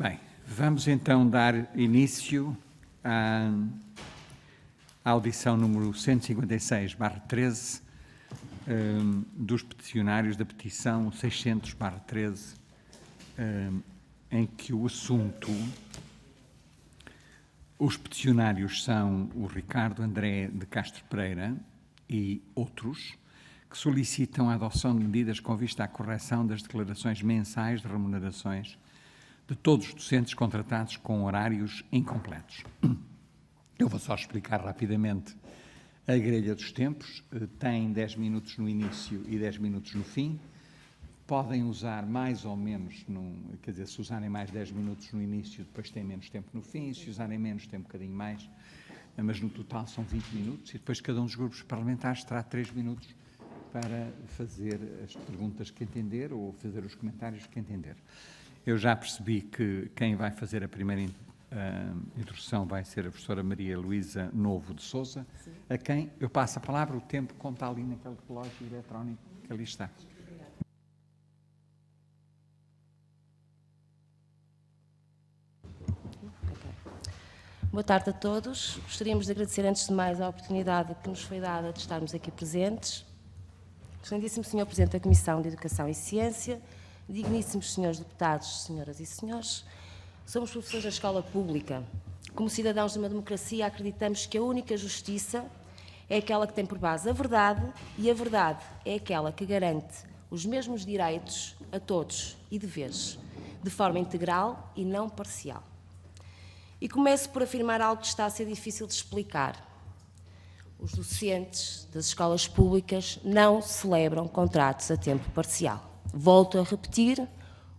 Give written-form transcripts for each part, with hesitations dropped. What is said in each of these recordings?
Bem, vamos então dar início à audição número 156/13 dos peticionários da petição 600/13, em que o assunto, os peticionários são o Ricardo André de Castro Pereira e outros, que solicitam a adoção de medidas com vista à correção das declarações mensais de remunerações de todos os docentes contratados com horários incompletos. Eu vou só explicar rapidamente a grelha dos tempos. Tem 10 minutos no início e 10 minutos no fim. Podem usar mais ou menos, quer dizer, se usarem mais 10 minutos no início, depois têm menos tempo no fim, se usarem menos, tem um bocadinho mais, mas no total são 20 minutos, e depois cada um dos grupos parlamentares terá 3 minutos para fazer as perguntas que entender ou fazer os comentários que entender. Eu já percebi que quem vai fazer a primeira introdução vai ser a professora Maria Luísa Novo de Sousa, a quem eu passo a palavra. O tempo conta ali naquele relógio eletrónico que ali está. Boa tarde a todos. Gostaríamos de agradecer, antes de mais, a oportunidade que nos foi dada de estarmos aqui presentes. Excelentíssimo Sr. Presidente da Comissão de Educação e Ciência, digníssimos senhores deputados, senhoras e senhores, somos professores da escola pública. Como cidadãos de uma democracia, acreditamos que a única justiça é aquela que tem por base a verdade, e a verdade é aquela que garante os mesmos direitos a todos e deveres, de forma integral e não parcial. E começo por afirmar algo que está a ser difícil de explicar. Os docentes das escolas públicas não celebram contratos a tempo parcial. Volto a repetir,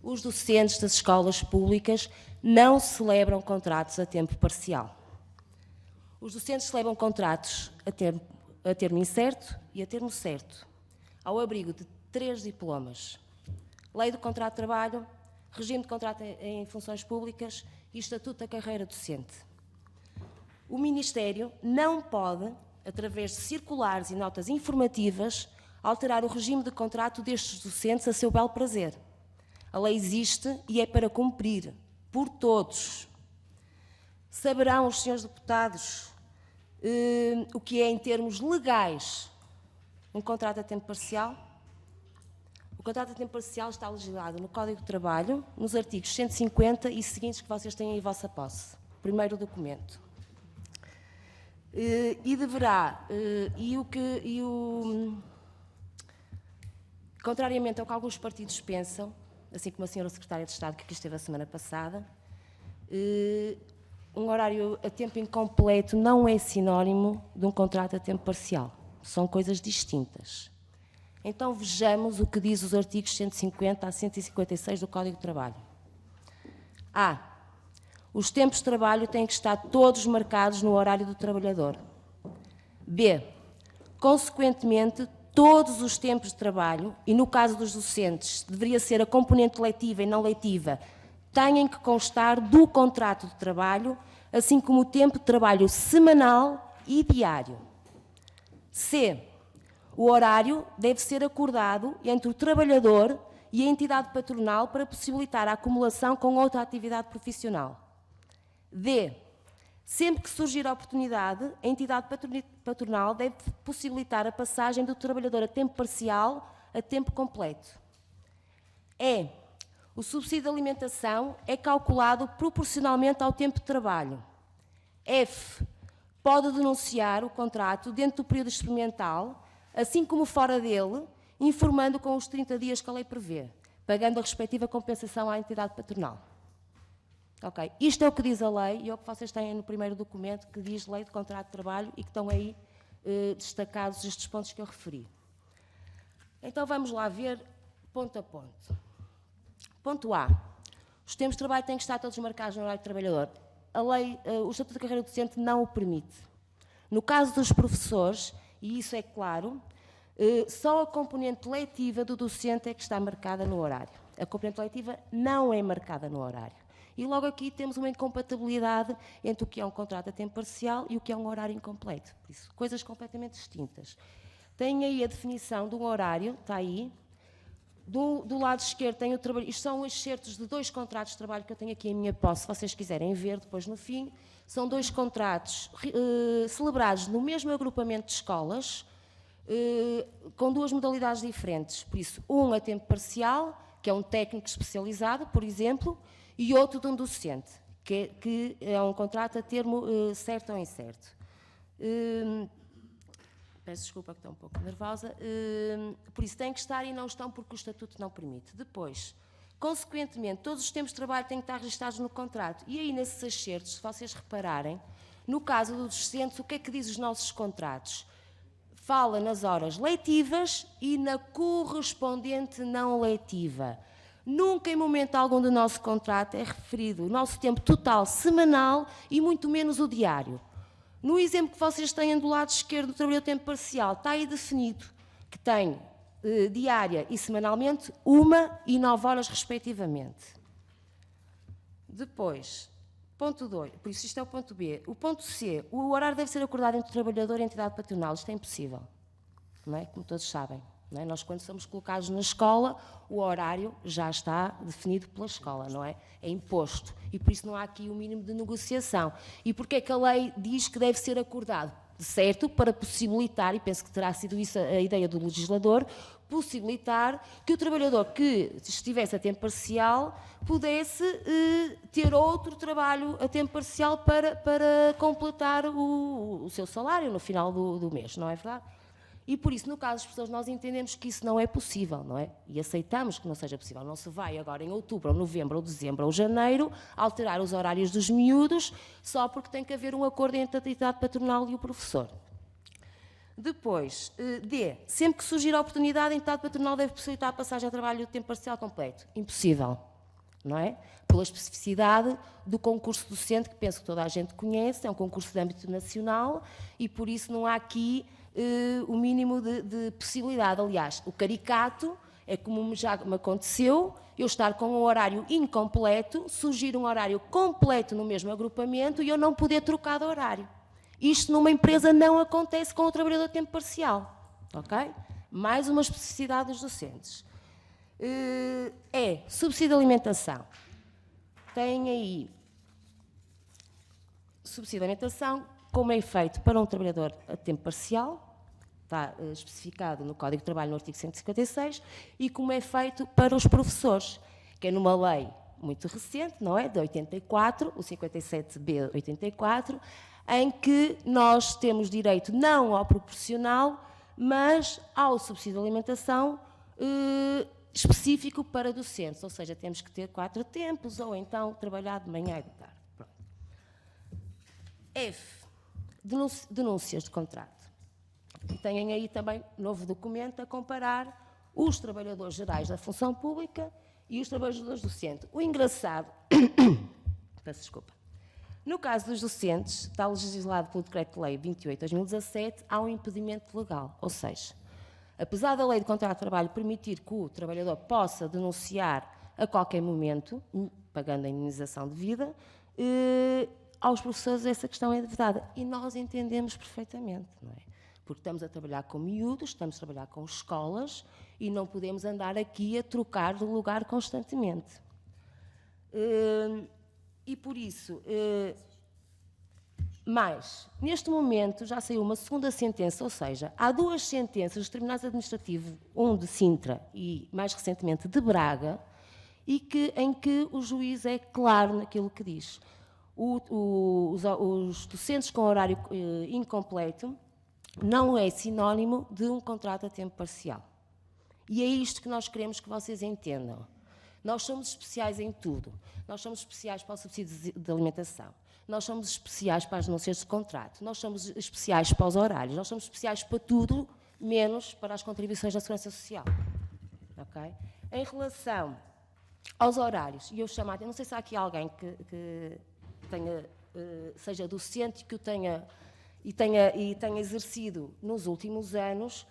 os docentes das escolas públicas não celebram contratos a tempo parcial. Os docentes celebram contratos a termo incerto e a termo certo, ao abrigo de 3 diplomas: Lei do Contrato de Trabalho, Regime de Contrato em Funções Públicas e Estatuto da Carreira Docente. O Ministério não pode, através de circulares e notas informativas, alterar o regime de contrato destes docentes a seu belo prazer. A lei existe e é para cumprir, por todos. Saberão os senhores deputados o que é, em termos legais, um contrato a tempo parcial? O contrato a tempo parcial está legislado no Código de Trabalho, nos artigos 150 e seguintes que vocês têm em vossa posse. Primeiro documento. Contrariamente ao que alguns partidos pensam, assim como a senhora Secretária de Estado que aqui esteve a semana passada, um horário a tempo incompleto não é sinónimo de um contrato a tempo parcial. São coisas distintas. Então vejamos o que diz os artigos 150 a 156 do Código de Trabalho. A. Os tempos de trabalho têm que estar todos marcados no horário do trabalhador. B. Consequentemente, todos os tempos de trabalho, e no caso dos docentes deveria ser a componente letiva e não letiva, têm que constar do contrato de trabalho, assim como o tempo de trabalho semanal e diário. C. O horário deve ser acordado entre o trabalhador e a entidade patronal para possibilitar a acumulação com outra atividade profissional. D. Sempre que surgir a oportunidade, a entidade patronal deve possibilitar a passagem do trabalhador a tempo parcial a tempo completo. E. O subsídio de alimentação é calculado proporcionalmente ao tempo de trabalho. F. Pode denunciar o contrato dentro do período experimental, assim como fora dele, informando com os 30 dias que a lei prevê, pagando a respectiva compensação à entidade patronal. Ok, isto é o que diz a lei e é o que vocês têm no primeiro documento, que diz Lei de Contrato de Trabalho, e que estão aí destacados estes pontos que eu referi. Então vamos lá ver ponto a ponto. Ponto A. Os tempos de trabalho têm que estar todos marcados no horário do trabalhador. A lei, o Estatuto da Carreira Docente não o permite. No caso dos professores, e isso é claro, só a componente letiva do docente é que está marcada no horário. A componente letiva não é marcada no horário. E logo aqui temos uma incompatibilidade entre o que é um contrato a tempo parcial e o que é um horário incompleto. Por isso, coisas completamente distintas. Tem aí a definição de um horário, está aí, Do lado esquerdo tem o trabalho, isto são excertos de 2 contratos de trabalho que eu tenho aqui em minha posse, se vocês quiserem ver depois no fim, são 2 contratos celebrados no mesmo agrupamento de escolas, com 2 modalidades diferentes, por isso, um a tempo parcial, que é um técnico especializado, por exemplo, e outro de um docente, que é um contrato a termo certo ou incerto. Peço desculpa que estou um pouco nervosa, por isso têm que estar e não estão porque o Estatuto não permite. Depois, consequentemente, todos os tempos de trabalho têm que estar registados no contrato. E aí, nesses excertos, se vocês repararem, no caso dos docentes, o que é que diz os nossos contratos? Fala nas horas letivas e na correspondente não letiva. Nunca, em momento algum do nosso contrato, é referido o nosso tempo total semanal e muito menos o diário. No exemplo que vocês têm do lado esquerdo do trabalho a tempo parcial, está aí definido que tem diária e semanalmente 1 e 9 horas, respectivamente. Depois, ponto 2, por isso isto é o ponto B. O ponto C, o horário deve ser acordado entre o trabalhador e a entidade patronal. Isto é impossível, não é? Como todos sabem. Não é? Nós, quando somos colocados na escola, o horário já está definido pela escola, não é? É imposto. E por isso não há aqui o mínimo de negociação. E porquê é que a lei diz que deve ser acordado? Certo, para possibilitar, e penso que terá sido isso a ideia do legislador, possibilitar que o trabalhador que estivesse a tempo parcial pudesse ter outro trabalho a tempo parcial para completar o seu salário no final do mês, não é verdade? E por isso, no caso das pessoas, nós entendemos que isso não é possível, não é? E aceitamos que não seja possível. Não se vai agora em outubro, ou novembro, ou dezembro, ou janeiro, alterar os horários dos miúdos só porque tem que haver um acordo entre a entidade patronal e o professor. Depois, D. Sempre que surgir a oportunidade, a entidade patronal deve possibilitar a passagem a trabalho de tempo parcial completo. Impossível, não é? Pela especificidade do concurso docente, que penso que toda a gente conhece, é um concurso de âmbito nacional, e por isso não há aqui o mínimo de possibilidade. Aliás, o caricato é como já me aconteceu, eu estar com um horário incompleto, surgir um horário completo no mesmo agrupamento e eu não poder trocar de horário. Isto numa empresa não acontece com o trabalhador de tempo parcial, ok? Mais uma especificidade dos docentes. Subsídio de alimentação. Tem aí subsídio de alimentação, como é feito para um trabalhador a tempo parcial, está especificado no Código de Trabalho no artigo 156, e como é feito para os professores, que é numa lei muito recente, não é? De 84, o 57B de 84, em que nós temos direito não ao proporcional, mas ao subsídio de alimentação específico para docentes, ou seja, temos que ter 4 tempos, ou então trabalhar de manhã e de tarde. Pronto. F. Denúncias de contrato. E têm aí também novo documento a comparar os trabalhadores gerais da função pública e os trabalhadores docentes. O engraçado, peço desculpa, no caso dos docentes, está legislado pelo Decreto-Lei 28/2017, há um impedimento legal, ou seja, apesar da Lei de Contrato de Trabalho permitir que o trabalhador possa denunciar a qualquer momento, pagando a indenização devida, aos professores essa questão é vedada. E nós entendemos perfeitamente, não é? Porque estamos a trabalhar com miúdos, estamos a trabalhar com escolas e não podemos andar aqui a trocar de lugar constantemente. E por isso, mas, neste momento, já saiu uma segunda sentença, ou seja, há 2 sentenças dos tribunais administrativos, um de Sintra e, mais recentemente, de Braga, em que o juiz é claro naquilo que diz. Os docentes com horário incompleto não é sinónimo de um contrato a tempo parcial. E é isto que nós queremos que vocês entendam. Nós somos especiais em tudo. Nós somos especiais para o subsídio de alimentação. Nós somos especiais para as denúncias de contrato. Nós somos especiais para os horários. Nós somos especiais para tudo, menos para as contribuições da Segurança Social. Okay? Em relação aos horários, e eu chamo a atenção, não sei se há aqui alguém que tenha, seja docente, que o tenha exercido nos últimos anos,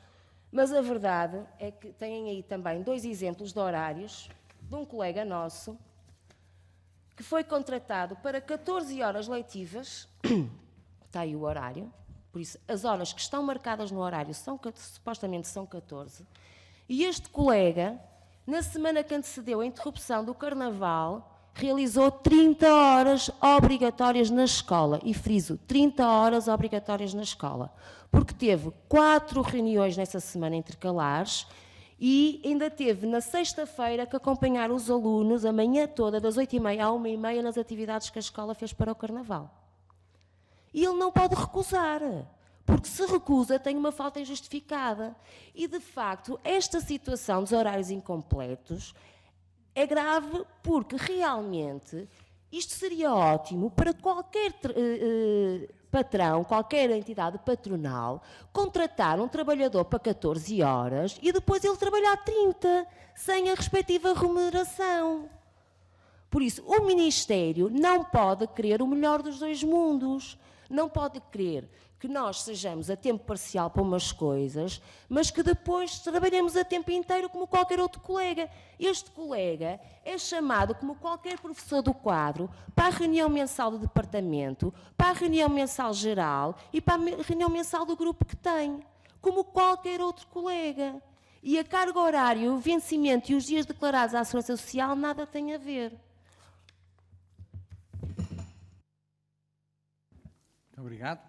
mas a verdade é que têm aí também 2 exemplos de horários de um colega nosso que foi contratado para 14 horas letivas, está aí o horário, por isso as horas que estão marcadas no horário supostamente são 14, e este colega na semana que antecedeu a interrupção do Carnaval, realizou 30 horas obrigatórias na escola. E friso, 30 horas obrigatórias na escola. Porque teve 4 reuniões nessa semana intercalares e ainda teve, na sexta-feira, que acompanhar os alunos a manhã toda, das 8h30 à 1h30, nas atividades que a escola fez para o Carnaval. E ele não pode recusar, porque se recusa tem uma falta injustificada. E, de facto, esta situação dos horários incompletos é grave porque, realmente, isto seria ótimo para qualquer patrão, qualquer entidade patronal, contratar um trabalhador para 14 horas e depois ele trabalhar 30, sem a respectiva remuneração. Por isso, o Ministério não pode querer o melhor dos dois mundos. Não pode querer que nós sejamos a tempo parcial para umas coisas, mas que depois trabalhemos a tempo inteiro como qualquer outro colega. Este colega é chamado, como qualquer professor do quadro, para a reunião mensal do departamento, para a reunião mensal geral e para a reunião mensal do grupo que tem, como qualquer outro colega. E a carga horária, o vencimento e os dias declarados à Segurança Social nada têm a ver. Muito obrigado.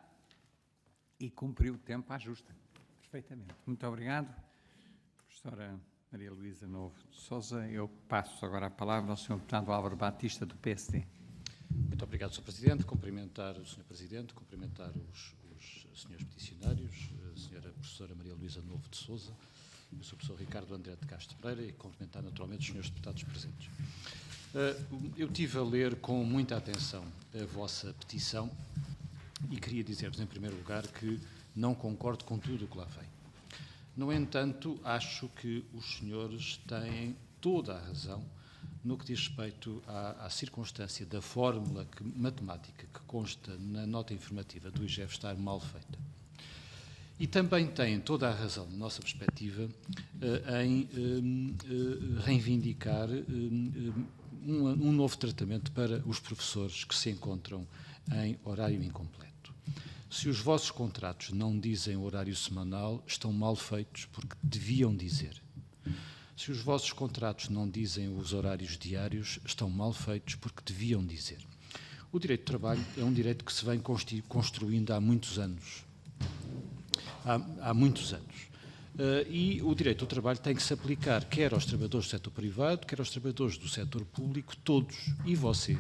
E cumpriu o tempo à justa. Perfeitamente. Muito obrigado. Professora Maria Luísa Novo de Sousa, eu passo agora a palavra ao Sr. Deputado Álvaro Batista, do PSD. Muito obrigado, Sr. Presidente. Cumprimentar o Sr. Presidente, cumprimentar os senhores peticionários, a Sra. Professora Maria Luísa Novo de Sousa e o Sr. Professor Ricardo André de Castro Pereira e cumprimentar naturalmente os senhores deputados presentes. Eu tive a ler com muita atenção a vossa petição e queria dizer-vos, em primeiro lugar, que não concordo com tudo o que lá vem. No entanto, acho que os senhores têm toda a razão no que diz respeito à circunstância da fórmula matemática que consta na nota informativa do IGF estar mal feita. E também têm toda a razão, na nossa perspectiva, em reivindicar um novo tratamento para os professores que se encontram em horário incompleto. Se os vossos contratos não dizem horário semanal, estão mal feitos porque deviam dizer. Se os vossos contratos não dizem os horários diários, estão mal feitos porque deviam dizer. O direito de trabalho é um direito que se vem construindo há muitos anos. Há muitos anos. E o direito do trabalho tem que se aplicar quer aos trabalhadores do setor privado, quer aos trabalhadores do setor público, todos, e vocês,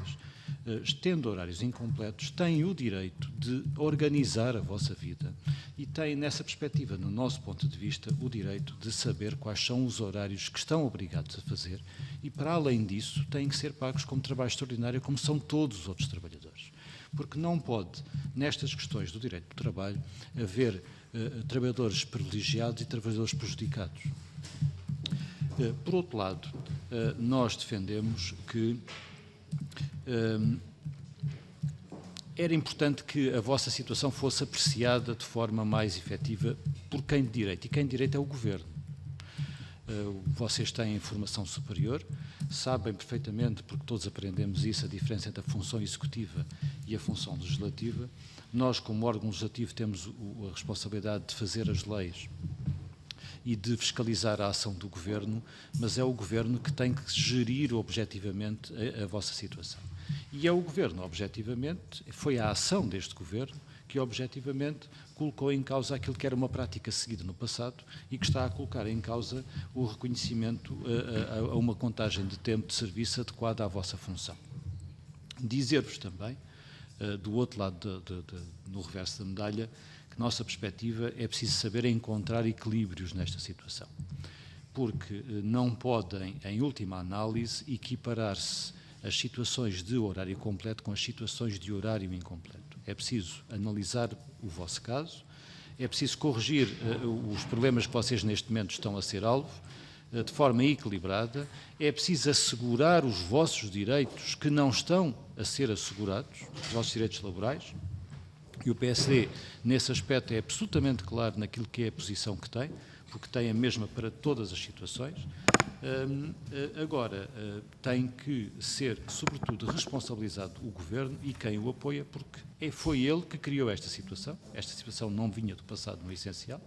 tendo horários incompletos, têm o direito de organizar a vossa vida e têm, nessa perspectiva, no nosso ponto de vista, o direito de saber quais são os horários que estão obrigados a fazer e, para além disso, têm que ser pagos como trabalho extraordinário, como são todos os outros trabalhadores. Porque não pode, nestas questões do direito do trabalho, haver trabalhadores privilegiados e trabalhadores prejudicados. Por outro lado, nós defendemos que era importante que a vossa situação fosse apreciada de forma mais efetiva por quem de direito, e quem de direito é o Governo. Vocês têm formação superior, sabem perfeitamente, porque todos aprendemos isso, a diferença entre a função executiva e a função legislativa. Nós, como órgão legislativo, temos a responsabilidade de fazer as leis e de fiscalizar a ação do Governo, mas é o Governo que tem que gerir objetivamente a vossa situação. E é o Governo, objetivamente, foi a ação deste Governo que objetivamente colocou em causa aquilo que era uma prática seguida no passado e que está a colocar em causa o reconhecimento a uma contagem de tempo de serviço adequada à vossa função. Dizer-vos também, do outro lado, no reverso da medalha, que nossa perspectiva é preciso saber encontrar equilíbrios nesta situação, porque não podem, em última análise, equiparar-se as situações de horário completo com as situações de horário incompleto. É preciso analisar o vosso caso, é preciso corrigir os problemas que vocês neste momento estão a ser alvo, de forma equilibrada, é preciso assegurar os vossos direitos que não estão a ser assegurados, os vossos direitos laborais, e o PSD, nesse aspecto, é absolutamente claro naquilo que é a posição que tem, porque tem a mesma para todas as situações. Agora, tem que ser, sobretudo, responsabilizado o Governo e quem o apoia, porque foi ele que criou esta situação não vinha do passado no essencial,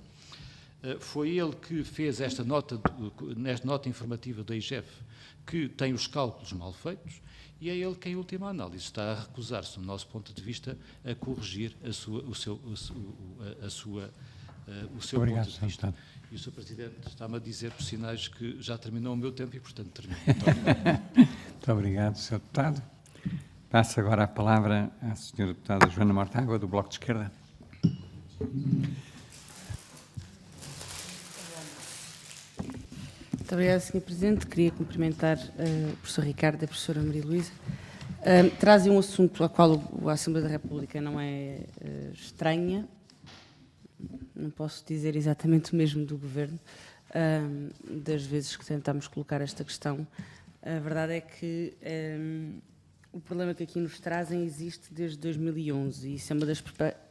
Foi ele que fez esta nota informativa da IGEF, que tem os cálculos mal feitos, e é ele que, em última análise, está a recusar-se, do nosso ponto de vista, a corrigir o seu Obrigado, ponto de vista. Deputado. E o Sr. Presidente está-me a dizer, por sinais, que já terminou o meu tempo e, portanto, termino. Muito obrigado, Sr. Deputado. Passo agora a palavra à Sra. Deputada Joana Mortágua, do Bloco de Esquerda. Muito obrigada, Sr. Presidente. Queria cumprimentar o professor Ricardo e a professora Maria Luísa. Trazem um assunto ao qual a Assembleia da República não é estranha, não posso dizer exatamente o mesmo do Governo, das vezes que tentamos colocar esta questão. A verdade é que o problema que aqui nos trazem existe desde 2011 e isso é uma das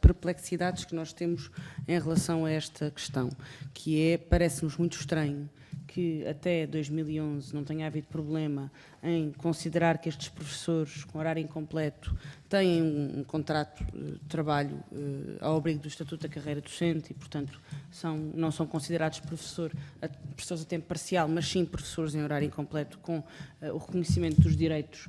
perplexidades que nós temos em relação a esta questão, que é, parece-nos muito estranho que até 2011 não tenha havido problema em considerar que estes professores com horário incompleto têm um contrato de trabalho ao abrigo do Estatuto da Carreira Docente e, portanto, não são considerados professores a tempo parcial, mas sim professores em horário incompleto com o reconhecimento dos direitos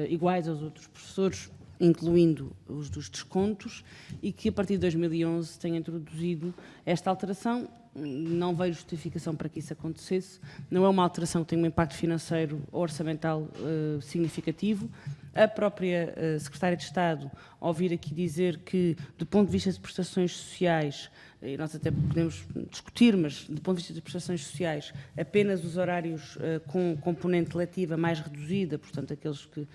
iguais aos outros professores, incluindo os dos descontos, e que a partir de 2011 tem introduzido esta alteração. Não vejo justificação para que isso acontecesse. Não é uma alteração que tenha um impacto financeiro ou orçamental significativo. A própria Secretária de Estado, ao vir aqui dizer que, do ponto de vista de prestações sociais, e nós até podemos discutir, mas do ponto de vista de prestações sociais, apenas os horários com componente letiva mais reduzida, portanto, aqueles que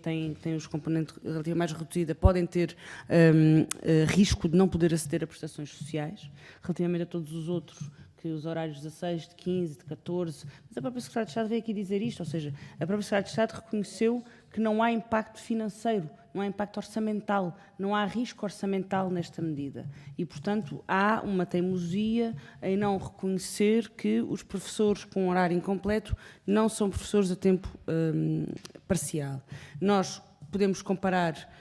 têm os componentes letiva mais reduzida, podem ter risco de não poder aceder a prestações sociais, relativamente a todos os outros, que os horários de 16, de 15, de 14, mas a própria Secretária de Estado veio aqui dizer isto, ou seja, a própria Secretária de Estado reconheceu que não há impacto financeiro, não há impacto orçamental, não há risco orçamental nesta medida. E, portanto, há uma teimosia em não reconhecer que os professores com horário incompleto não são professores a tempo parcial. Nós podemos comparar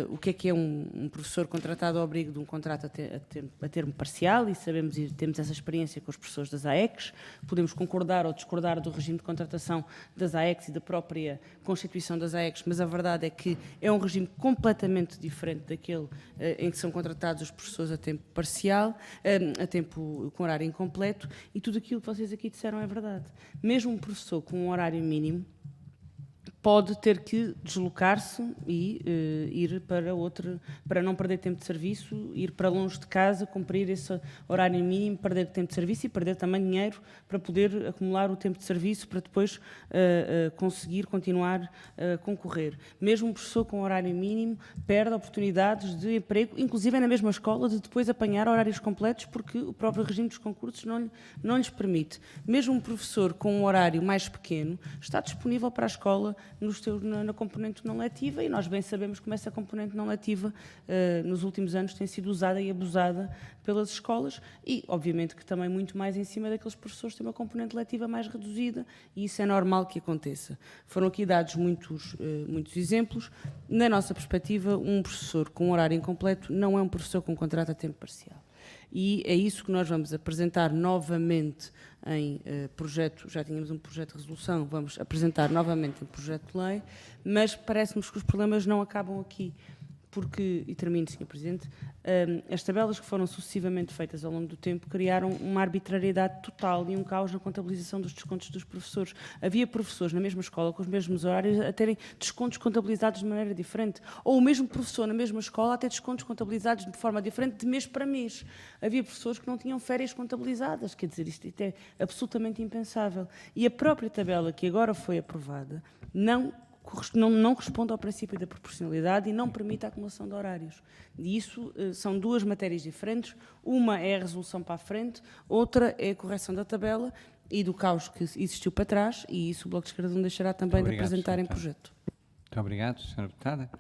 o que é um professor contratado ao abrigo de um contrato a termo parcial e sabemos e temos essa experiência com os professores das AECs, podemos concordar ou discordar do regime de contratação das AECs e da própria constituição das AECs, mas a verdade é que é um regime completamente diferente daquele em que são contratados os professores a tempo parcial, a tempo com horário incompleto, e tudo aquilo que vocês aqui disseram é verdade. Mesmo um professor com um horário mínimo pode ter que deslocar-se e ir para não perder tempo de serviço, ir para longe de casa, cumprir esse horário mínimo, perder tempo de serviço e perder também dinheiro para poder acumular o tempo de serviço para depois conseguir continuar a concorrer. Mesmo um professor com horário mínimo perde oportunidades de emprego, inclusive na mesma escola, de depois apanhar horários completos porque o próprio regime dos concursos não lhes permite. Mesmo um professor com um horário mais pequeno está disponível para a escola na componente não letiva e nós bem sabemos como essa componente não letiva nos últimos anos tem sido usada e abusada pelas escolas e, obviamente, que também muito mais em cima daqueles professores que têm uma componente letiva mais reduzida e isso é normal que aconteça. Foram aqui dados muitos exemplos. Na nossa perspectiva, um professor com horário incompleto não é um professor com contrato a tempo parcial. E é isso que nós vamos apresentar novamente em projeto, já tínhamos um projeto de resolução, vamos apresentar novamente em projeto de lei, mas parece-nos que os problemas não acabam aqui, porque, e termino, Sr. Presidente, as tabelas que foram sucessivamente feitas ao longo do tempo criaram uma arbitrariedade total e um caos na contabilização dos descontos dos professores. Havia professores na mesma escola, com os mesmos horários, a terem descontos contabilizados de maneira diferente, ou o mesmo professor na mesma escola a ter descontos contabilizados de forma diferente de mês para mês. Havia professores que não tinham férias contabilizadas, quer dizer, isto é absolutamente impensável. E a própria tabela que agora foi aprovada não responde ao princípio da proporcionalidade e não permite a acumulação de horários. E isso são duas matérias diferentes. Uma é a resolução para a frente, outra é a correção da tabela e do caos que existiu para trás, e isso o Bloco de Esquerda não deixará também de apresentar em projeto. Muito obrigado, Sra. Deputada.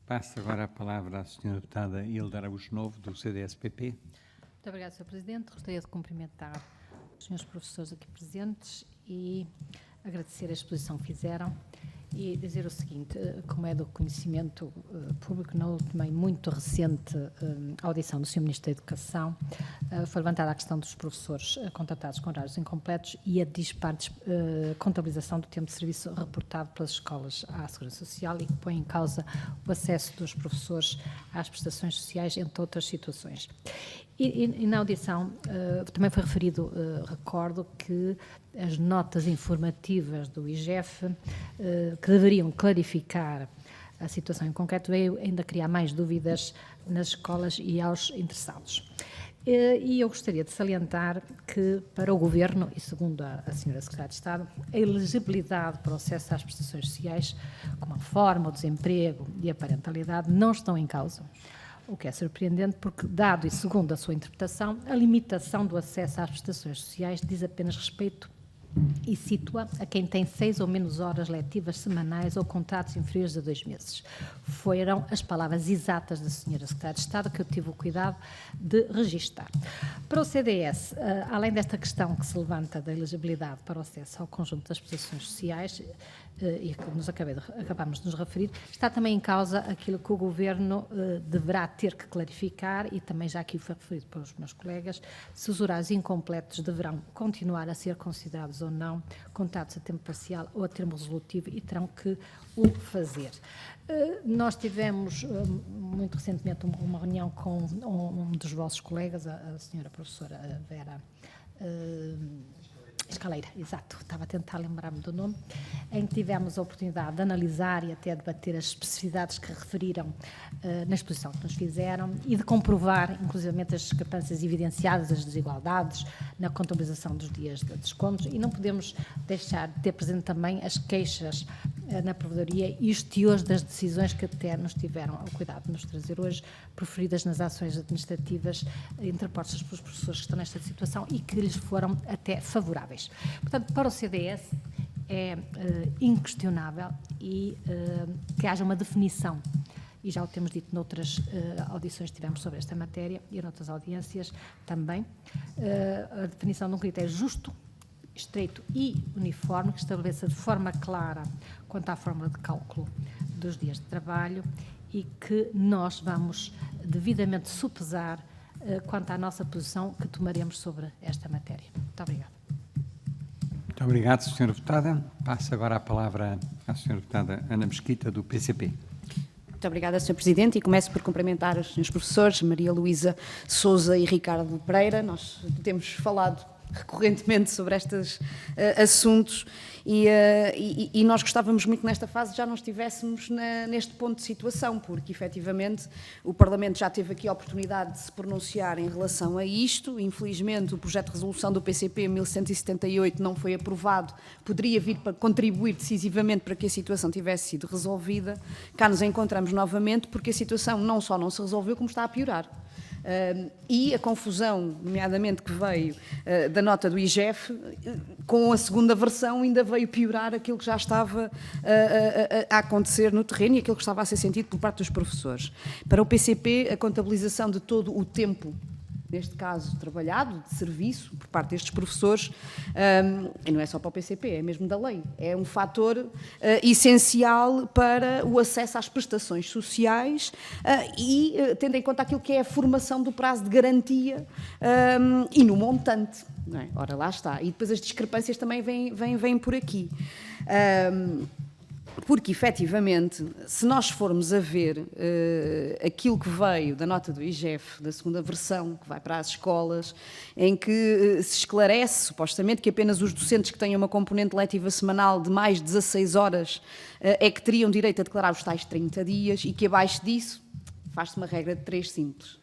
Passo agora a palavra à Sra. Deputada Hilda Araújo Novo, do CDS-PP. Muito obrigada, Sr. Presidente. Gostaria de cumprimentar os senhores professores aqui presentes e agradecer a exposição que fizeram. e dizer o seguinte, como é do conhecimento público, na última e muito recente audição do Sr. Ministro da Educação, foi levantada a questão dos professores contratados com horários incompletos e a dispar contabilização do tempo de serviço reportado pelas escolas à Segurança Social e que põe em causa o acesso dos professores às prestações sociais, entre outras situações. E na audição também foi referido, recordo, que as notas informativas do IGF, que deveriam clarificar a situação em concreto, veio ainda criar mais dúvidas nas escolas e aos interessados. E eu gostaria de salientar que, para o Governo, e segundo a Sra. Secretária de Estado, a elegibilidade para o acesso às prestações sociais, como a reforma, o desemprego e a parentalidade, não estão em causa. O que é surpreendente porque, dado e segundo a sua interpretação, a limitação do acesso às prestações sociais diz apenas respeito e situa a quem tem 6 ou menos horas letivas semanais ou contratos inferiores a 2 meses. Foram as palavras exatas da Sra. Secretária de Estado que eu tive o cuidado de registar. Para o CDS, além desta questão que se levanta da elegibilidade para o acesso ao conjunto das prestações sociais, e que acabamos de nos referir, está também em causa aquilo que o Governo deverá ter que clarificar, e também já aqui foi referido pelos meus colegas, se os horários incompletos deverão continuar a ser considerados ou não contratos a tempo parcial ou a termo resolutivo, e terão que o fazer. Nós tivemos muito recentemente uma reunião com um dos vossos colegas, a senhora professora Vera Escaleira, exato, estava a tentar lembrar-me do nome, em que tivemos a oportunidade de analisar e até debater as especificidades que referiram na exposição que nos fizeram e de comprovar, inclusivamente, as discrepâncias evidenciadas, as desigualdades na contabilização dos dias de descontos, e não podemos deixar de ter presente também as queixas na Provedoria e os teores das decisões que até nos tiveram o cuidado de nos trazer hoje, proferidas nas ações administrativas interpostas pelos professores que estão nesta situação e que lhes foram até favoráveis. Portanto, para o CDS é inquestionável e que haja uma definição, e já o temos dito noutras audições que tivemos sobre esta matéria e noutras audiências também, a definição de um critério justo, estreito e uniforme, que estabeleça de forma clara quanto à fórmula de cálculo dos dias de trabalho e que nós vamos devidamente sopesar quanto à nossa posição que tomaremos sobre esta matéria. Muito obrigada. Muito obrigado, Sra. Deputada. Passo agora a palavra à Sra. Deputada Ana Mesquita, do PCP. Muito obrigada, Sr. Presidente, e começo por cumprimentar os senhores professores, Maria Luísa Sousa e Ricardo Pereira. Nós temos falado recorrentemente sobre estes assuntos e nós gostávamos muito nesta fase já não estivéssemos neste ponto de situação, porque efetivamente o Parlamento já teve aqui a oportunidade de se pronunciar em relação a isto. Infelizmente o projeto de resolução do PCP 1178 não foi aprovado, poderia vir para contribuir decisivamente para que a situação tivesse sido resolvida. Cá nos encontramos novamente porque a situação não só não se resolveu, como está a piorar. E a confusão, nomeadamente que veio da nota do IGF, com a segunda versão ainda veio piorar aquilo que já estava a acontecer no terreno e aquilo que estava a ser sentido por parte dos professores. Para o PCP, a contabilização de todo o tempo, neste caso trabalhado, de serviço, por parte destes professores, e não é só para o PCP, é mesmo da lei, é um fator essencial para o acesso às prestações sociais e tendo em conta aquilo que é a formação do prazo de garantia e no montante. Não é? Ora, lá está. E depois as discrepâncias também vêm por aqui. Porque, efetivamente, se nós formos a ver aquilo que veio da nota do IGF, da segunda versão, que vai para as escolas, em que se esclarece, supostamente, que apenas os docentes que tenham uma componente letiva semanal de mais de 16 horas é que teriam direito a declarar os tais 30 dias e que, abaixo disso, faz-se uma regra de 3 simples.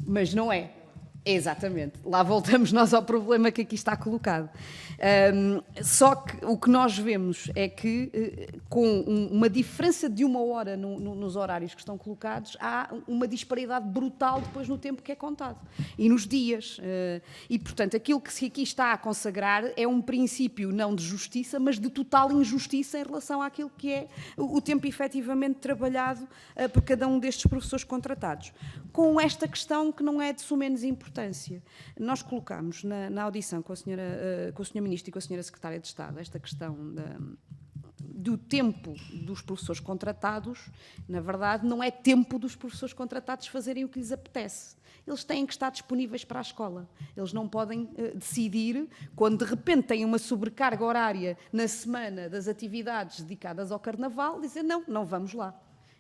Mas não é. Exatamente. Lá voltamos nós ao problema que aqui está colocado. Só que o que nós vemos é que, com uma diferença de 1 hora nos horários que estão colocados, há uma disparidade brutal depois no tempo que é contado e nos dias. E, portanto, aquilo que aqui está a consagrar é um princípio não de justiça, mas de total injustiça em relação àquilo que é o tempo efetivamente trabalhado por cada um destes professores contratados. Com esta questão que não é de sumenos importância. Nós colocámos na audição com o Sr. Ministro e com a Sra. Secretária de Estado esta questão do tempo dos professores contratados, na verdade, não é tempo dos professores contratados fazerem o que lhes apetece. Eles têm que estar disponíveis para a escola. Eles não podem decidir, quando de repente têm uma sobrecarga horária na semana das atividades dedicadas ao Carnaval, dizer não, não vamos lá.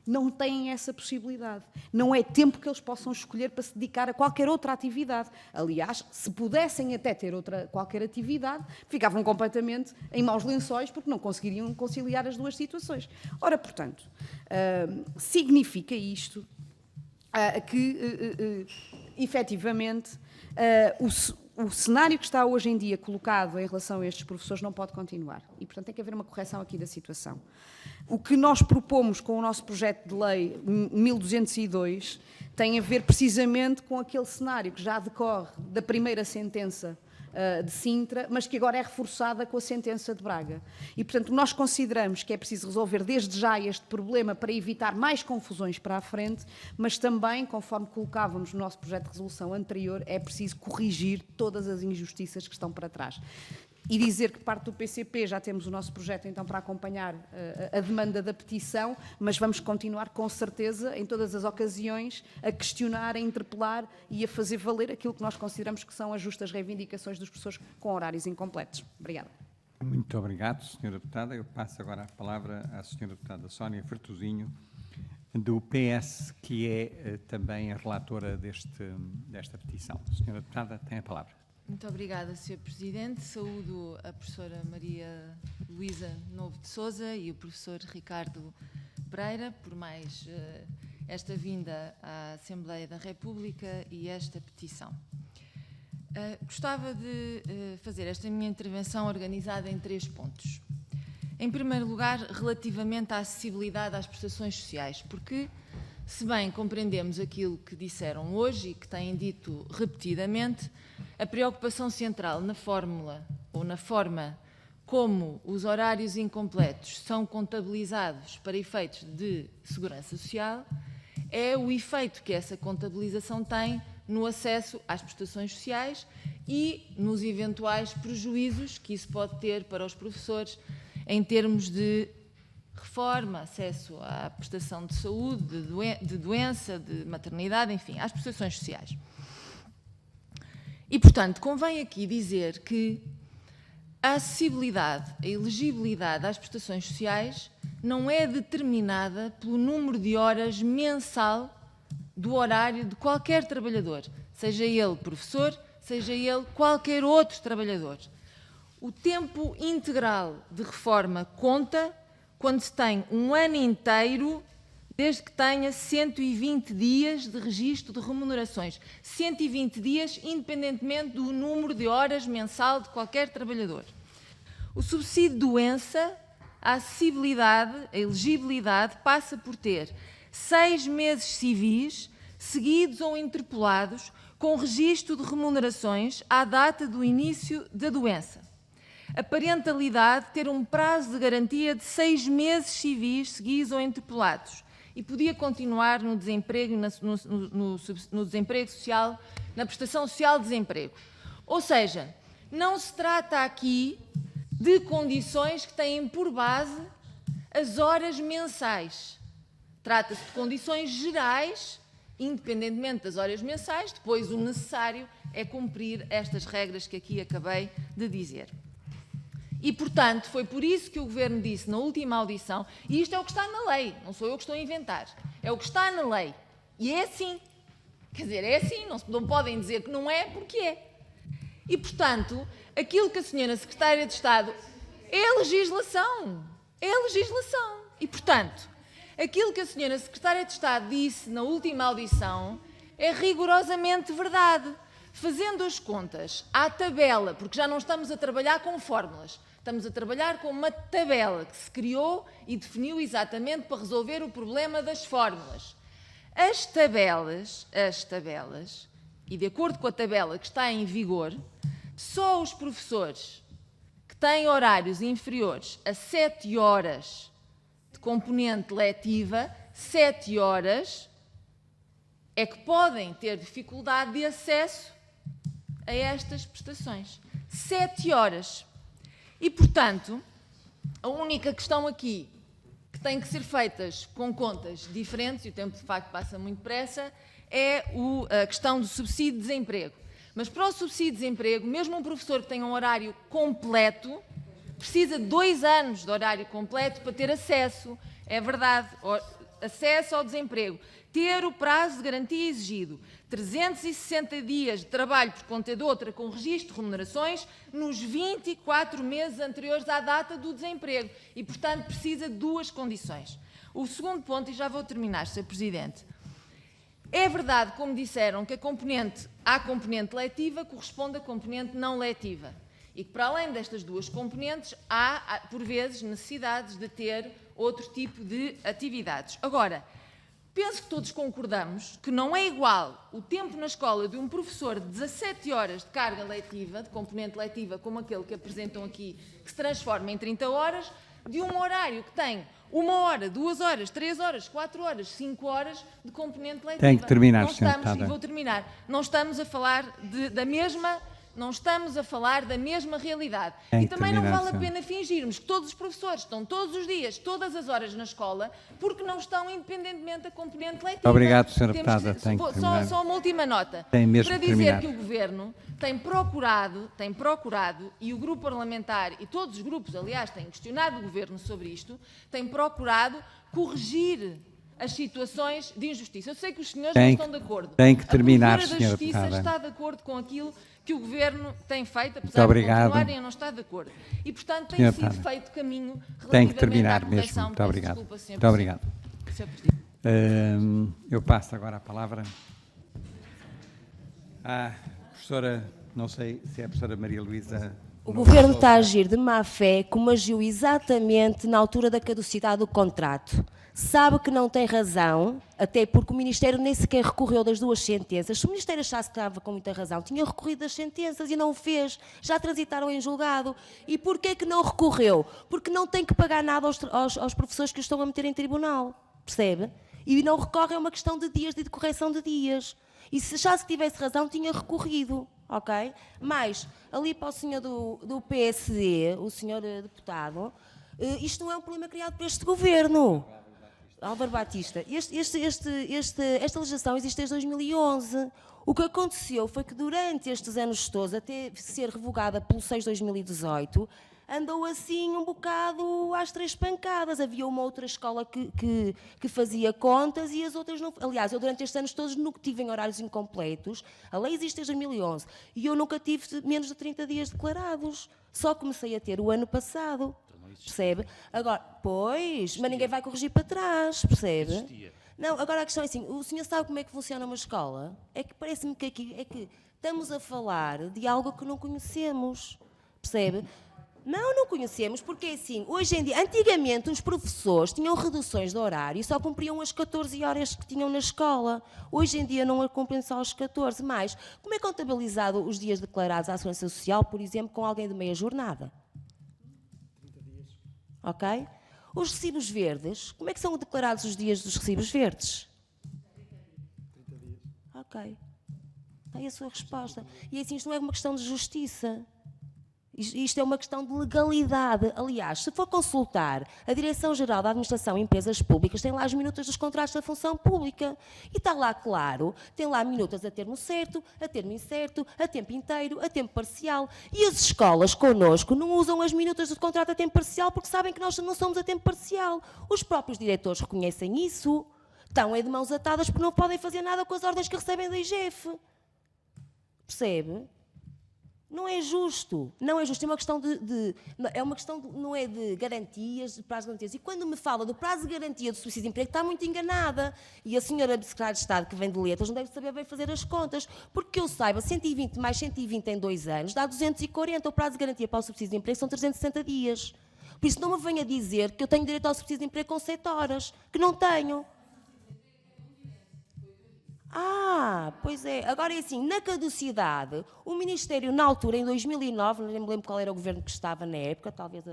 Não têm essa possibilidade. Não é tempo que eles possam escolher para se dedicar a qualquer outra atividade. Aliás, se pudessem até ter qualquer atividade, ficavam completamente em maus lençóis porque não conseguiriam conciliar as duas situações. Ora, portanto, significa isto que, efetivamente, o cenário que está hoje em dia colocado em relação a estes professores não pode continuar. E, portanto, tem que haver uma correção aqui da situação. O que nós propomos com o nosso projeto de lei 1202 tem a ver precisamente com aquele cenário que já decorre da primeira sentença de Sintra, mas que agora é reforçada com a sentença de Braga. E, portanto, nós consideramos que é preciso resolver desde já este problema para evitar mais confusões para a frente, mas também, conforme colocávamos no nosso projeto de resolução anterior, é preciso corrigir todas as injustiças que estão para trás. E dizer que parte do PCP já temos o nosso projeto então para acompanhar a demanda da petição, mas vamos continuar com certeza em todas as ocasiões a questionar, a interpelar e a fazer valer aquilo que nós consideramos que são as justas reivindicações dos professores com horários incompletos. Obrigada. Muito obrigado, Sra. Deputada. Eu passo agora a palavra à Sra. Deputada Sónia Fertuzinho, do PS, que é também a relatora desta petição. Sra. Deputada, tem a palavra. Muito obrigada, Sr. Presidente. Saúdo a professora Maria Luísa Novo de Sousa e o professor Ricardo Pereira por mais esta vinda à Assembleia da República e esta petição. Gostava de fazer esta minha intervenção organizada em 3 pontos. Em primeiro lugar, relativamente à acessibilidade às prestações sociais, porque, se bem compreendemos aquilo que disseram hoje e que têm dito repetidamente, a preocupação central na fórmula ou na forma como os horários incompletos são contabilizados para efeitos de segurança social é o efeito que essa contabilização tem no acesso às prestações sociais e nos eventuais prejuízos que isso pode ter para os professores em termos de reforma, acesso à prestação de saúde, de doença, de maternidade, enfim, às prestações sociais. E, portanto, convém aqui dizer que a acessibilidade, a elegibilidade às prestações sociais não é determinada pelo número de horas mensal do horário de qualquer trabalhador, seja ele professor, seja ele qualquer outro trabalhador. O tempo integral de reforma conta quando se tem um ano inteiro, desde que tenha 120 dias de registro de remunerações. 120 dias, independentemente do número de horas mensal de qualquer trabalhador. O subsídio de doença, a acessibilidade, a elegibilidade, passa por ter 6 meses civis, seguidos ou interpolados, com registro de remunerações à data do início da doença. A parentalidade ter um prazo de garantia de 6 meses civis, seguidos ou interpolados. E podia continuar no desemprego, no desemprego social, na prestação social de desemprego. Ou seja, não se trata aqui de condições que têm por base as horas mensais. Trata-se de condições gerais, independentemente das horas mensais, depois o necessário é cumprir estas regras que aqui acabei de dizer. E, portanto, foi por isso que o Governo disse na última audição, e isto é o que está na lei, não sou eu que estou a inventar, é o que está na lei. E é assim. Quer dizer, é assim, não podem dizer que não é, porque é. E, portanto, aquilo que a senhora Secretária de Estado é legislação. É legislação. E, portanto, aquilo que a senhora Secretária de Estado disse na última audição é rigorosamente verdade. Fazendo as contas à tabela, porque já não estamos a trabalhar com fórmulas, estamos a trabalhar com uma tabela que se criou e definiu exatamente para resolver o problema das fórmulas. As tabelas, e de acordo com a tabela que está em vigor, só os professores que têm horários inferiores a 7 horas de componente letiva, 7 horas, é que podem ter dificuldade de acesso a estas prestações. 7 horas. E, portanto, A única questão aqui que tem que ser feitas com contas diferentes, e o tempo de facto passa muito depressa, é a questão do subsídio de desemprego. Mas para o subsídio de desemprego, mesmo um professor que tenha um horário completo, precisa de 2 anos de horário completo para ter acesso, é verdade, acesso ao desemprego. Ter o prazo de garantia exigido, 360 dias de trabalho por conta de outra com registro de remunerações nos 24 meses anteriores à data do desemprego e, portanto, precisa de 2 condições. O segundo ponto, e já vou terminar, Sr. Presidente, é verdade, como disseram, que à componente letiva corresponde a componente não letiva e que, para além destas 2 componentes, há, por vezes, necessidades de ter outro tipo de atividades. Agora, penso que todos concordamos que não é igual o tempo na escola de um professor de 17 horas de carga letiva, de componente letiva, como aquele que apresentam aqui, que se transforma em 30 horas, de um horário que tem 1 hora, 2 horas, 3 horas, 4 horas, 5 horas de componente letiva. Tem que terminar, não Sr. estamos, e vou terminar, não estamos a falar da mesma... Não estamos a falar da mesma realidade. E também não vale a pena fingirmos que todos os professores estão todos os dias, todas as horas na escola, porque não estão independentemente da componente letiva. Obrigado, Sra. Deputada. Só uma última nota. Tem mesmo para que dizer terminar. que o Governo tem procurado, e o Grupo Parlamentar, e todos os grupos, aliás, têm questionado o Governo sobre isto, têm procurado corrigir as situações de injustiça. Eu sei que os senhores não estão de acordo. Tem que terminar, a Provedora da Justiça está de acordo com aquilo que o Governo tem feito, apesar de continuarem a não estar de acordo. E, portanto, tem sido feito caminho relativamente à correção. Muito obrigado. Desculpa, Sr. Muito obrigado. Sr. Presidente. Eu passo agora a palavra à professora, não sei se é a professora Maria Luísa. O Governo está a agir de má fé, como agiu exatamente na altura da caducidade do contrato. Sabe que não tem razão, até porque o Ministério nem sequer recorreu das 2 sentenças. Se o Ministério achasse que estava com muita razão, tinha recorrido das sentenças e não o fez. Já transitaram em julgado. E porquê que não recorreu? Porque não tem que pagar nada aos professores que o estão a meter em tribunal. Percebe? E não recorre a uma questão de dias, de correção de dias. E se achasse que tivesse razão, tinha recorrido. Ok? Mas, ali para o senhor do PSD, o senhor deputado, isto não é um problema criado por este Governo. Álvaro Batista, esta legislação existe desde 2011. O que aconteceu foi que durante estes anos todos, até ser revogada pelo 6 de 2018, andou assim um bocado às 3 pancadas. Havia uma outra escola que fazia contas e as outras não. Aliás, eu durante estes anos todos nunca tive em horários incompletos. A lei existe desde 2011 e eu nunca tive menos de 30 dias declarados. Só comecei a ter o ano passado. Percebe? Agora, pois, mas ninguém vai corrigir para trás, percebe? Não, agora a questão é assim, o senhor sabe como é que funciona uma escola? É que parece-me que aqui é que estamos a falar de algo que não conhecemos, percebe? Não conhecemos, porque assim, hoje em dia, antigamente os professores tinham reduções de horário e só cumpriam as 14 horas que tinham na escola. Hoje em dia não cumprem só as 14, mas como é contabilizado os dias declarados à Segurança Social, por exemplo, com alguém de meia jornada? Ok? Os recibos verdes, como é que são declarados os dias dos recibos verdes? 30 dias. Ok. Aí a sua resposta. E assim, isto não é uma questão de justiça. Isto é uma questão de legalidade. Aliás, se for consultar a Direção-Geral da Administração e Empresas Públicas, tem lá as minutas dos contratos da função pública. E está lá claro, tem lá minutas a termo certo, a termo incerto, a tempo inteiro, a tempo parcial. E as escolas connosco não usam as minutas do contrato a tempo parcial porque sabem que nós não somos a tempo parcial. Os próprios diretores reconhecem isso. Estão de mãos atadas porque não podem fazer nada com as ordens que recebem da IGF. Percebe? Não é justo, não é justo, é uma questão não é de garantias, de prazo de garantias. E quando me fala do prazo de garantia do subsídio de emprego, está muito enganada. E a senhora secretária de Estado, que vem de letras, não deve saber bem fazer as contas. Porque eu saiba, 120 mais 120 em 2 anos, dá 240. O prazo de garantia para o subsídio de emprego são 360 dias. Por isso não me venha dizer que eu tenho direito ao subsídio de emprego com 7 horas, que não tenho. Pois é. Agora é assim, na caducidade, o Ministério, na altura, em 2009, não me lembro qual era o governo que estava na época, talvez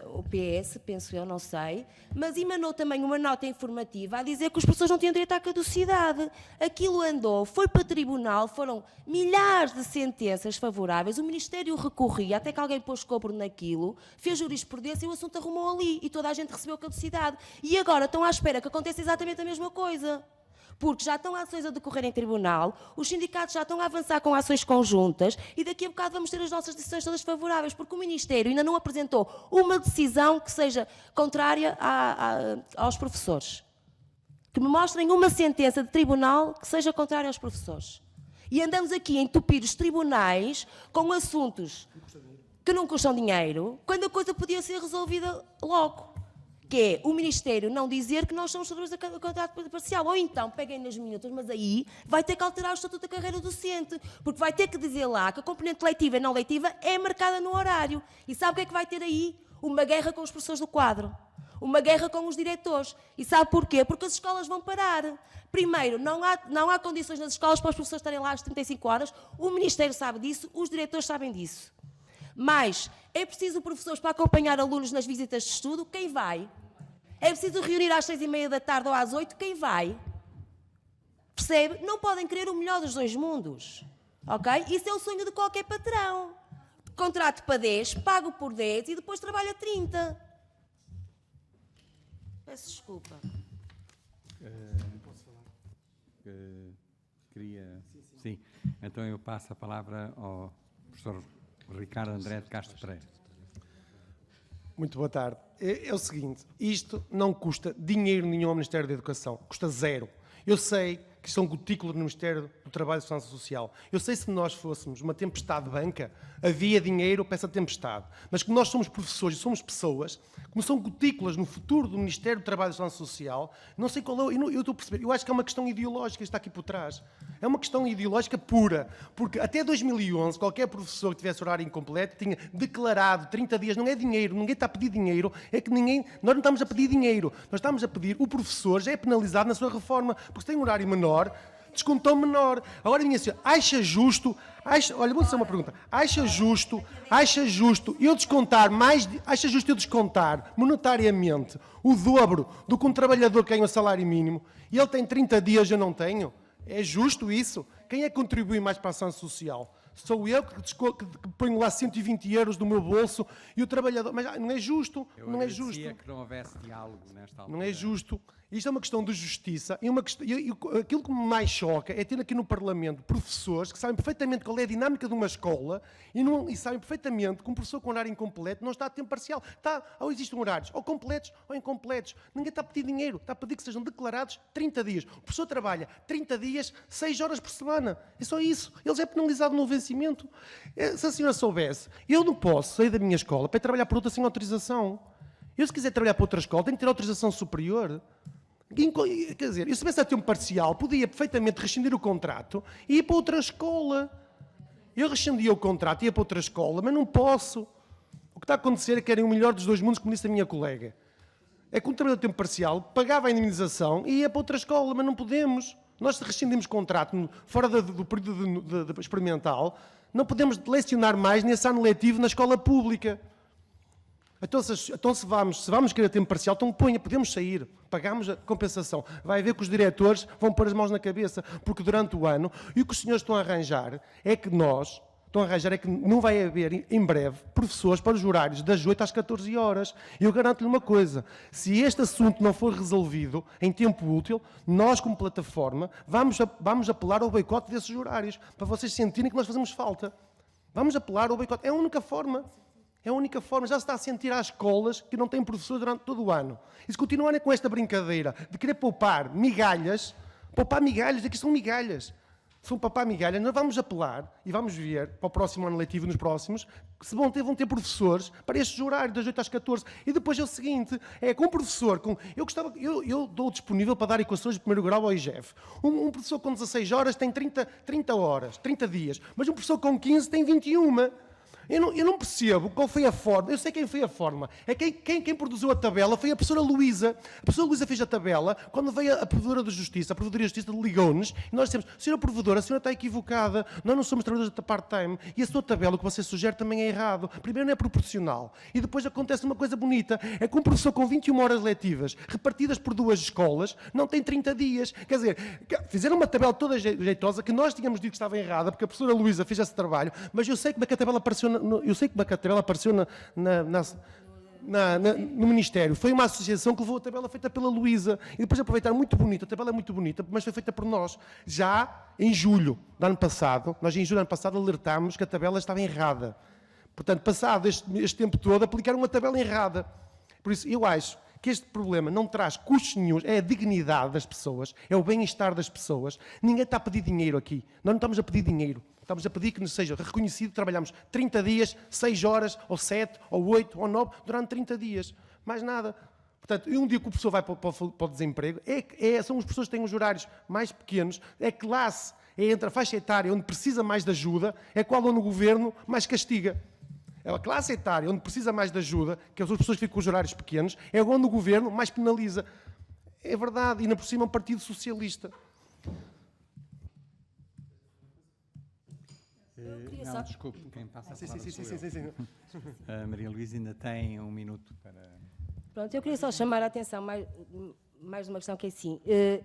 o PS, penso eu, não sei, mas emanou também uma nota informativa a dizer que os professores não tinham direito à caducidade. Aquilo andou, foi para tribunal, foram milhares de sentenças favoráveis, o Ministério recorria, até que alguém pôs cobro naquilo, fez jurisprudência e o assunto arrumou ali, e toda a gente recebeu caducidade. E agora estão à espera que aconteça exatamente a mesma coisa. Porque já estão ações a decorrer em tribunal, os sindicatos já estão a avançar com ações conjuntas e daqui a bocado vamos ter as nossas decisões todas favoráveis, porque o Ministério ainda não apresentou uma decisão que seja contrária aos professores. Que me mostrem uma sentença de tribunal que seja contrária aos professores. E andamos aqui a entupir os tribunais com assuntos que não custam dinheiro, quando a coisa podia ser resolvida logo. Que é o Ministério não dizer que nós somos servidores da contrato parcial. Ou então, peguem nas minutas, mas aí vai ter que alterar o Estatuto da Carreira Docente, porque vai ter que dizer lá que a componente leitiva e não leitiva é marcada no horário. E sabe o que é que vai ter aí? Uma guerra com os professores do quadro. Uma guerra com os diretores. E sabe porquê? Porque as escolas vão parar. Primeiro, não há condições nas escolas para os professores estarem lá às 35 horas. O Ministério sabe disso, os diretores sabem disso. Mas é preciso professores para acompanhar alunos nas visitas de estudo? Quem vai? É preciso reunir às 6h30 da tarde ou às 8? Quem vai? Percebe? Não podem querer o melhor dos dois mundos. Ok? Isso é o sonho de qualquer patrão. Contrato para 10, pago por 10 e depois trabalho a 30. Peço desculpa. Posso falar? Queria... Sim. Então eu passo a palavra ao professor Ricardo André de Castro Pereira. Muito boa tarde. É o seguinte, isto não custa dinheiro nenhum ao Ministério da Educação, custa zero. Eu sei que isto é um gotículo no Ministério do Trabalho e Segurança Social. Eu sei que se nós fôssemos uma tempestade de banca, havia dinheiro para essa tempestade. Mas como nós somos professores e somos pessoas, como são gotículas no futuro do Ministério do Trabalho e Segurança Social, não sei qual é, eu estou a perceber, eu acho que é uma questão ideológica que está aqui por trás. É uma questão ideológica pura, porque até 2011, qualquer professor que tivesse horário incompleto tinha declarado 30 dias, não é dinheiro, ninguém está a pedir dinheiro, é que nós não estamos a pedir dinheiro, nós estamos a pedir, o professor já é penalizado na sua reforma, porque se tem um horário menor, descontão menor. Agora, minha senhora, acha justo, olha, vou dizer uma pergunta, acha justo eu descontar monetariamente o dobro do que um trabalhador que ganha o salário mínimo e ele tem 30 dias e eu não tenho? É justo isso? Quem é que contribui mais para a ação social? Sou eu que ponho lá 120 euros do meu bolso e o trabalhador... Mas não é justo, não é justo. Que não houvesse diálogo nesta altura. Não é justo. Isto é uma questão de justiça e aquilo que me mais choca é ter aqui no Parlamento professores que sabem perfeitamente qual é a dinâmica de uma escola e sabem perfeitamente que um professor com horário incompleto não está a tempo parcial. Ou existem horários ou completos ou incompletos. Ninguém está a pedir dinheiro, está a pedir que sejam declarados 30 dias. O professor trabalha 30 dias, 6 horas por semana. É só isso. Ele já é penalizado no vencimento. Se a senhora soubesse, eu não posso sair da minha escola para ir trabalhar por outra sem autorização. Eu, se quiser trabalhar para outra escola, tenho que ter autorização superior. Quer dizer, eu se tivesse a tempo parcial, podia perfeitamente rescindir o contrato e ir para outra escola. Eu rescindia o contrato e ia para outra escola, mas não posso. O que está a acontecer é que querem o melhor dos dois mundos, como disse a minha colega. É que um trabalhador de tempo parcial pagava a indemnização e ia para outra escola, mas não podemos. Nós rescindimos contrato fora do período experimental, não podemos lecionar mais nesse ano letivo na escola pública. Então, se vamos querer tempo parcial, então podemos sair, pagamos a compensação. Vai haver que os diretores vão pôr as mãos na cabeça, porque durante o ano, e o que os senhores estão a arranjar é que não vai haver, em breve, professores para os horários das 8 às 14 horas. E eu garanto-lhe uma coisa, se este assunto não for resolvido em tempo útil, nós, como plataforma, vamos apelar ao boicote desses horários, para vocês sentirem que nós fazemos falta. Vamos apelar ao boicote. É a única forma. É a única forma. Já se está a sentir às escolas que não têm professores durante todo o ano. E se continuarem com esta brincadeira de querer poupar migalhas, aqui são migalhas. São poupar migalhas, nós vamos apelar e vamos ver para o próximo ano letivo, nos próximos, que vão ter professores para estes horários, das 8 às 14. E depois é o seguinte, com um professor, eu dou disponível para dar equações de primeiro grau ao IGEF. Um professor com 16 horas tem 30 horas, 30 dias. Mas um professor com 15 tem 21. Eu não percebo qual foi a forma. Eu sei quem foi a forma. É quem produziu a tabela foi a professora Luísa. A professora Luísa fez a tabela quando veio a Provedora de Justiça, a Provedoria de Justiça ligou-nos e nós dissemos, senhora Provedora, a senhora está equivocada, nós não somos trabalhadores da part-time e a sua tabela, o que você sugere, também é errado. Primeiro não é proporcional e depois acontece uma coisa bonita, é que um professor com 21 horas letivas, repartidas por 2 escolas, não tem 30 dias. Quer dizer, fizeram uma tabela toda jeitosa que nós tínhamos dito que estava errada, porque a professora Luísa fez esse trabalho, mas eu sei como é que a tabela apareceu no Ministério. Foi uma associação que levou a tabela feita pela Luísa e depois aproveitaram muito bonito. A tabela é muito bonita, mas foi feita por nós. Já em julho do ano passado, alertámos que a tabela estava errada. Portanto, passado este tempo todo, aplicaram uma tabela errada. Por isso, eu acho que este problema não traz custos nenhum, é a dignidade das pessoas, é o bem-estar das pessoas. Ninguém está a pedir dinheiro aqui. Nós não estamos a pedir dinheiro. Estamos a pedir que nos seja reconhecido, trabalhamos 30 dias, 6 horas, ou 7, ou 8, ou 9, durante 30 dias. Mais nada. Portanto, um dia que o professor vai para o desemprego, são as pessoas que têm os horários mais pequenos, é classe, é entre a faixa etária onde precisa mais de ajuda, é qual onde o governo mais castiga. É a classe etária onde precisa mais de ajuda, que as pessoas ficam com os horários pequenos, é onde o governo mais penaliza. É verdade, e ainda por cima é um partido socialista. Não, desculpe, quem passa a palavra Sim. sou eu. A Maria Luísa ainda tem 1 minuto para... Pronto, eu queria só chamar a atenção mais uma questão que é assim,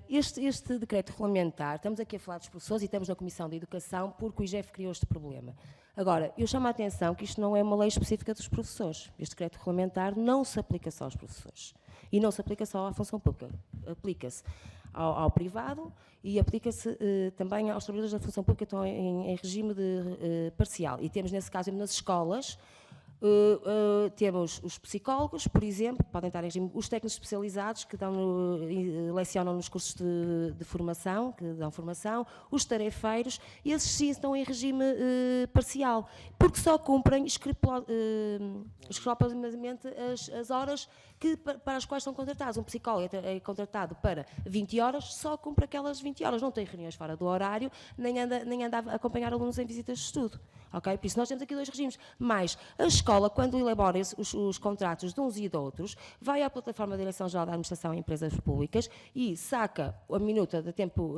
este decreto regulamentar, estamos aqui a falar dos professores e estamos na Comissão de Educação porque o IGEF criou este problema. Agora, eu chamo a atenção que isto não é uma lei específica dos professores. Este decreto regulamentar não se aplica só aos professores e não se aplica só à função pública. Aplica-se ao privado e aplica-se também aos trabalhadores da função pública que estão em regime de parcial. E temos, nesse caso, nas escolas, temos os psicólogos, por exemplo, que podem estar em regime, os técnicos especializados que lecionam nos cursos de formação, que dão formação, os tarefeiros, e esses sim estão em regime parcial, porque só cumprem escrupulosamente as horas para as quais são contratados. Um psicólogo é contratado para 20 horas, só cumpre aquelas 20 horas, não tem reuniões fora do horário, nem anda a acompanhar alunos em visitas de estudo. Okay? Por isso nós temos aqui 2 regimes. Mas a escola, quando elabora os contratos de uns e de outros, vai à plataforma da Direção-Geral da Administração e Empresas Públicas e saca a minuta de tempo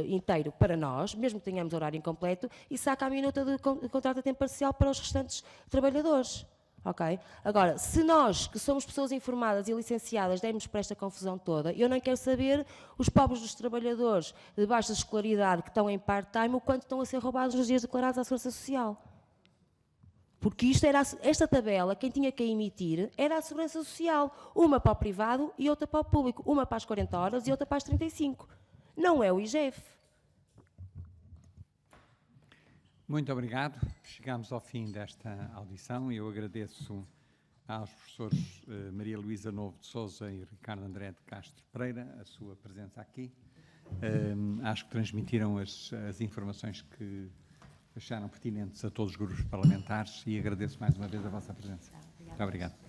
inteiro para nós, mesmo que tenhamos horário incompleto, e saca a minuta de contrato a tempo parcial para os restantes trabalhadores. Okay? Agora, se nós, que somos pessoas informadas e licenciadas, dermos para esta confusão toda, eu não quero saber os pobres dos trabalhadores de baixa escolaridade que estão em part-time, o quanto estão a ser roubados nos dias declarados à Segurança Social. Porque esta tabela, quem tinha que a emitir, era a Segurança Social. Uma para o privado e outra para o público. Uma para as 40 horas e outra para as 35. Não é o IGEF. Muito obrigado. Chegamos ao fim desta audição e eu agradeço aos professores Maria Luísa Novo de Sousa e Ricardo André de Castro Pereira a sua presença aqui. Acho que transmitiram as informações que acharam pertinentes a todos os grupos parlamentares e agradeço mais uma vez a vossa presença. Muito obrigado.